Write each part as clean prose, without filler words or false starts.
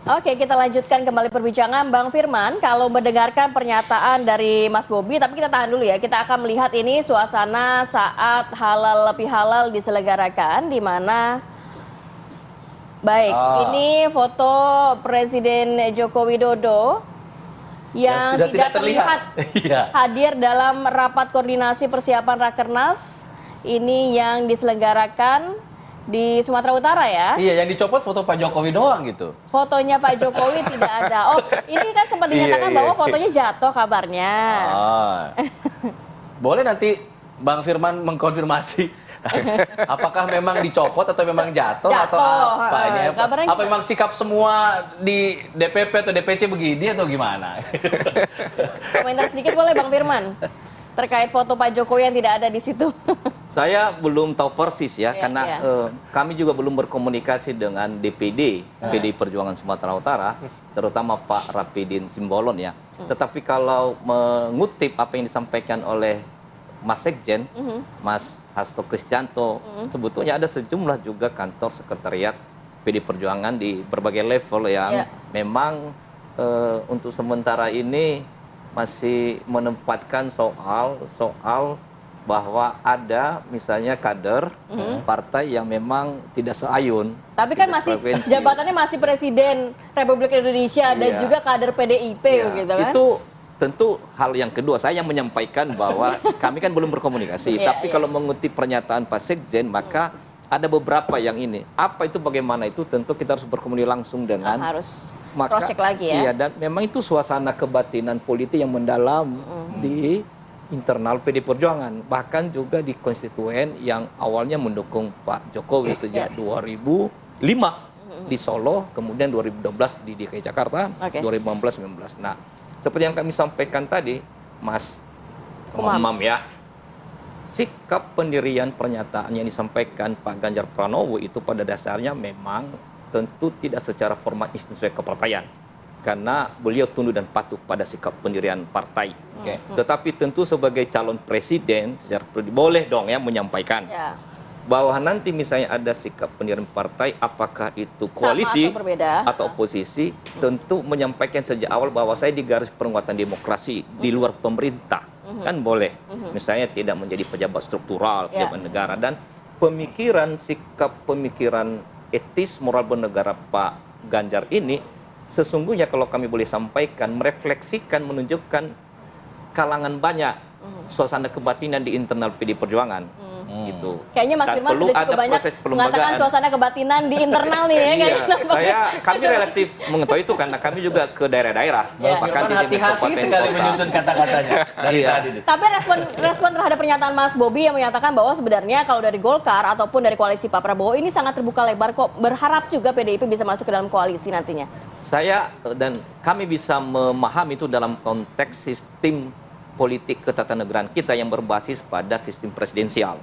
Oke, kita lanjutkan kembali perbincangan. Bang Firman, kalau mendengarkan pernyataan dari Mas Bobi, tapi kita tahan dulu ya. Kita akan melihat ini suasana saat halal lebih halal diselenggarakan, di mana baik, ini foto Presiden Joko Widodo yang tidak terlihat hadir dalam rapat koordinasi persiapan Rakernas. Ini yang diselenggarakan di Sumatera Utara ya? Iya, yang dicopot foto Pak Jokowi doang gitu. Fotonya Pak Jokowi tidak ada. Oh, ini kan sempat dinyatakan bahwa fotonya jatuh kabarnya. Boleh nanti Bang Firman mengkonfirmasi apakah memang dicopot atau memang jatuh atau apa ini? Apa memang sikap semua di DPP atau DPC begini atau gimana? Komentar sedikit boleh Bang Firman terkait foto Pak Jokowi yang tidak ada di situ. Saya belum tahu persis ya, karena kami juga belum berkomunikasi dengan DPD, PDI Perjuangan Sumatera Utara, terutama Pak Rapidin Simbolon ya. Tetapi kalau mengutip apa yang disampaikan oleh Mas Sekjen, Mas Hasto Kristianto, sebetulnya ada sejumlah juga kantor sekretariat PDI Perjuangan di berbagai level yang memang untuk sementara ini masih menempatkan soal bahwa ada misalnya kader partai yang memang tidak seayun. Tapi kan masih jabatannya masih Presiden Republik Indonesia dan juga kader PDIP gitu kan. Itu tentu hal yang kedua, saya yang menyampaikan bahwa kami kan belum berkomunikasi. Tapi kalau mengutip pernyataan Pak Sekjen, maka ada beberapa yang ini. Apa itu, bagaimana itu, tentu kita harus berkomunikasi langsung dengan harus cross check lagi ya. Iya, dan memang itu suasana kebatinan politik yang mendalam di internal PD Perjuangan, bahkan juga di konstituen yang awalnya mendukung Pak Jokowi sejak 2005 di Solo, kemudian 2012 di DKI Jakarta, 2015-19. Nah, seperti yang kami sampaikan tadi, Mas Umam ya, sikap pendirian pernyataan yang disampaikan Pak Ganjar Pranowo itu pada dasarnya memang tentu tidak secara formal institusi kepartaian, karena beliau tunduk dan patuh pada sikap pendirian partai. Tetapi tentu sebagai calon presiden secara boleh dong ya menyampaikan bahwa nanti misalnya ada sikap pendirian partai, apakah itu koalisi atau oposisi, tentu menyampaikan sejak awal bahwa saya di garis penguatan demokrasi di luar pemerintah, kan boleh. Misalnya tidak menjadi pejabat struktural, pejabat negara, dan pemikiran, sikap pemikiran etis moral bernegara Pak Ganjar ini sesungguhnya kalau kami boleh sampaikan merefleksikan, menunjukkan kalangan banyak suasana kebatinan di internal PD Perjuangan. Gitu. Kayaknya Mas Firman sudah cukup banyak mengatakan suasana kebatinan di internal nih ya. Kami relatif mengetahui itu karena kami juga ke daerah-daerah. Bahkan hati-hati sekali menyusun kata-katanya dari tadi. Tapi respon terhadap pernyataan Mas Bobi yang menyatakan bahwa sebenarnya kalau dari Golkar ataupun dari koalisi Pak Prabowo ini sangat terbuka lebar kok, berharap juga PDIP bisa masuk ke dalam koalisi nantinya. Saya dan kami bisa memahami itu dalam konteks sistem politik ketatanegaraan kita yang berbasis pada sistem presidensial.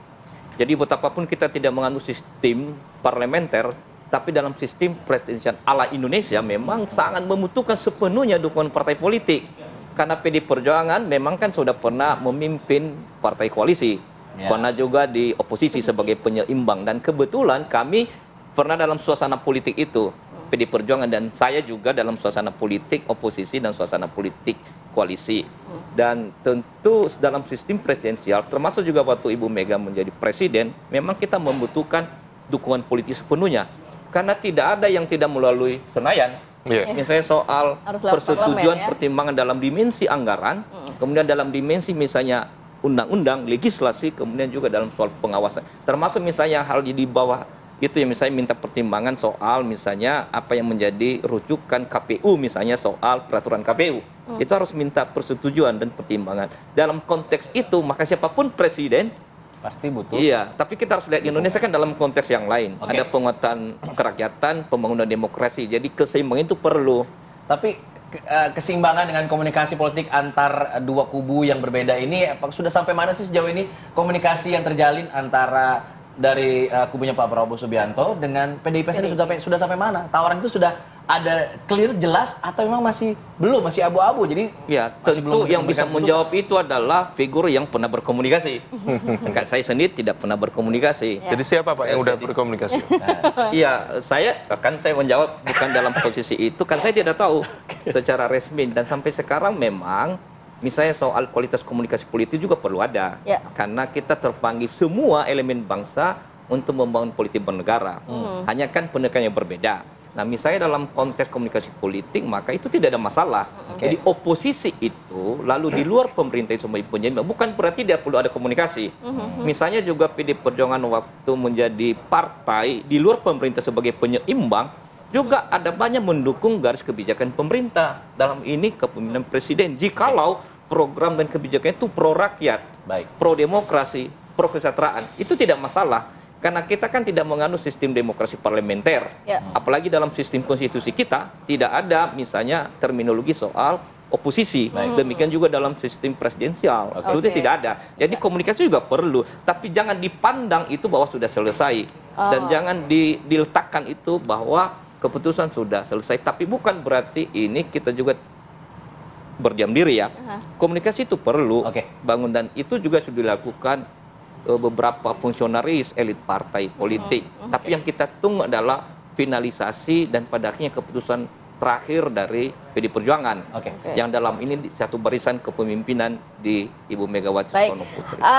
Jadi betapapun kita tidak menganut sistem parlementer, tapi dalam sistem presidensial ala Indonesia memang sangat membutuhkan sepenuhnya dukungan partai politik. Karena PD Perjuangan memang kan sudah pernah memimpin partai koalisi, pernah juga di oposisi sebagai penyeimbang, dan kebetulan kami pernah dalam suasana politik itu, PD Perjuangan dan saya juga dalam suasana politik oposisi dan suasana politik koalisi. Dan tentu dalam sistem presidensial, termasuk juga waktu Ibu Mega menjadi presiden, memang kita membutuhkan dukungan politik sepenuhnya. Karena tidak ada yang tidak melalui Senayan. Misalnya soal persetujuan pertimbangan dalam dimensi anggaran, kemudian dalam dimensi misalnya undang-undang, legislasi, kemudian juga dalam soal pengawasan. Termasuk misalnya hal di bawah itu yang misalnya minta pertimbangan soal misalnya apa yang menjadi rujukan KPU, misalnya soal peraturan KPU. Itu harus minta persetujuan dan pertimbangan. Dalam konteks itu, maka siapapun presiden pasti butuh. Iya, tapi kita harus lihat Indonesia kan dalam konteks yang lain. Ada penguatan kerakyatan, pembangunan demokrasi. Jadi keseimbangan itu perlu. Tapi keseimbangan dengan komunikasi politik antar dua kubu yang berbeda ini sudah sampai mana sih sejauh ini komunikasi yang terjalin antara dari kubunya Pak Prabowo Subianto dengan PDIP sendiri sudah sampai mana? Tawaran itu sudah ada clear jelas atau memang masih belum, masih abu-abu? Jadi ya masih tentu belum yang bisa memberikan menjawab itu adalah figur yang pernah berkomunikasi. Kan saya sendiri tidak pernah berkomunikasi. Jadi siapa Pak yang udah berkomunikasi? Iya, saya menjawab bukan dalam posisi itu, kan saya tidak tahu secara resmi, dan sampai sekarang memang misalnya soal kualitas komunikasi politik juga perlu ada. Ya. Karena kita terpanggil semua elemen bangsa untuk membangun politik bernegara. Hanya kan pendekatannya berbeda. Nah, misalnya dalam konteks komunikasi politik, maka itu tidak ada masalah. Jadi oposisi itu, lalu di luar pemerintah itu sebagai penyeimbang, bukan berarti tidak perlu ada komunikasi. Misalnya juga PD Perjuangan waktu menjadi partai di luar pemerintah sebagai penyeimbang, juga ada banyak mendukung garis kebijakan pemerintah. Dalam ini kepemimpinan presiden. Jikalau program dan kebijakan itu pro rakyat, baik, pro demokrasi, pro kesejahteraan, itu tidak masalah. Karena kita kan tidak menganut sistem demokrasi parlementer. Ya. Apalagi dalam sistem konstitusi kita tidak ada misalnya terminologi soal oposisi. Demikian juga dalam sistem presidensial. Itu tidak ada. Jadi komunikasi juga perlu, tapi jangan dipandang itu bahwa sudah selesai. Dan jangan diletakkan itu bahwa keputusan sudah selesai. Tapi bukan berarti ini kita juga berdiam diri ya. Komunikasi itu perlu bangun, dan itu juga sudah dilakukan beberapa fungsionaris elit partai politik. Tapi yang kita tunggu adalah finalisasi dan pada akhirnya keputusan terakhir dari PD Perjuangan. Yang dalam ini satu barisan kepemimpinan di Ibu Megawati Soekarno Putri.